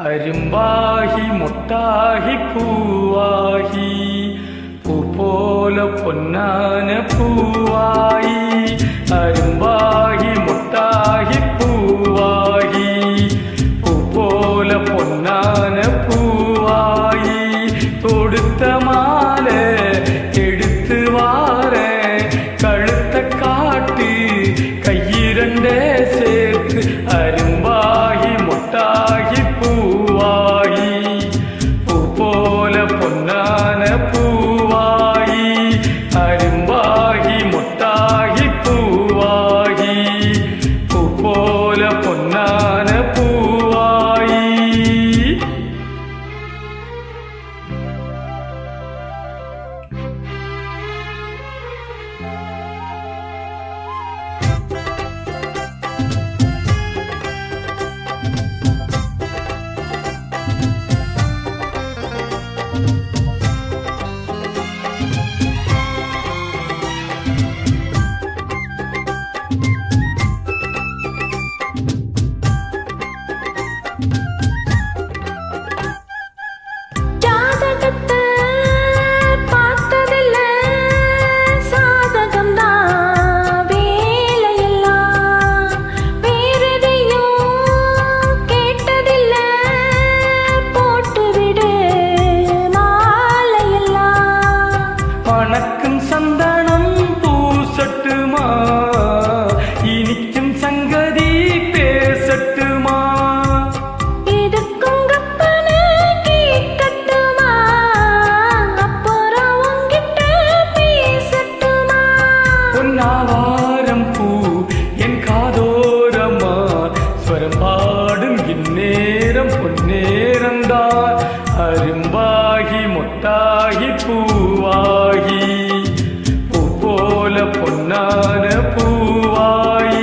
அரும்பாகி மொட்டாகி பூவாகி பூ போல பொன்னான பூவாயி அரும்பாகி மொட்டாகி பூவாகி பூ போல பொன்னான பூவாயி தொடுத்த மாலை எடுத்து வார கழுத்த காட்டு கையிரண்டே சேர்த்து அரும்பாகி மொட்டாகி பூவாயி பூ போல பொன்னான பூவாயி அரும்பாகி மொட்டாகி பூவாகி பூ போல பொன்னான பூவாயி. மணக்கும் சந்தனம் பூசட்டுமா இனிக்கும் சங்கதி பேசட்டுமா இதுக்கும் கப்பனு கேட்கட்டுமா அப்புறம் உங்கிட்ட பேசட்டுமா பொன்னாவாரம் பூ என் காதோரமா ஸ்வரம் பாடும் இந்நேரம் பொன்னேரந்தான் அரும்பாகி மொட்டாகி பூவாகி பூ போல பொன்னான பூவாயி.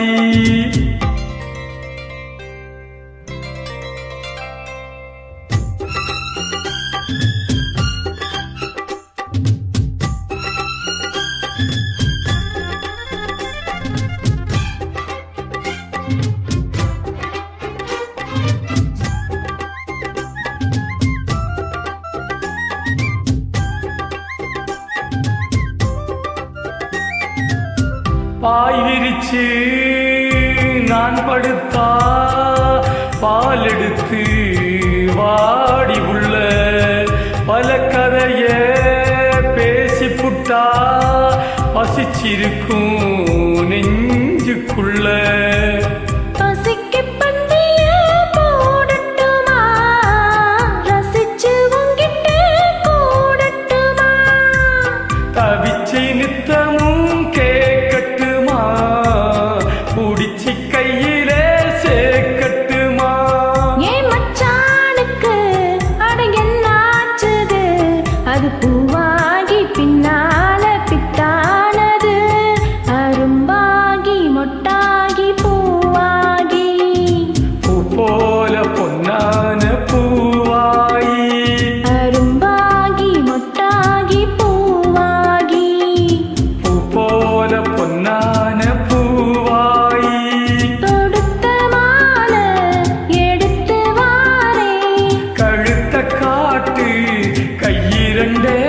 பாய் விரிச்சு நான் படுத்தா பால் எடுத்து வாடி உள்ள பல கதைய பேசி புட்டா பசிச்சிருக்கும் நெஞ்சுக்குள்ள பசிக்கு பந்திய போடட்டுமா ரசிச்சு உங்கிட்ட கூடட்டுமா தவிச்சை நித்தமும் கேட்கட்டுமா புடிச்சி கையிலே சேர்க்கட்டுமா ஏன் மச்சானுக்கு அட என்னாச்சுது அது பூவாகி பின்னால பித்தானது அரும்பாகி மொட்டாகி பூவாகி பூ போல பொன்னான பூவாயி அரும்பாகி மொட்டாகி பூவாகி பூ போல பொன்னான பூவாயி தொடுத்த மாலை எடுத்து வாரே கழுத்த காட்டு கையிரண்டே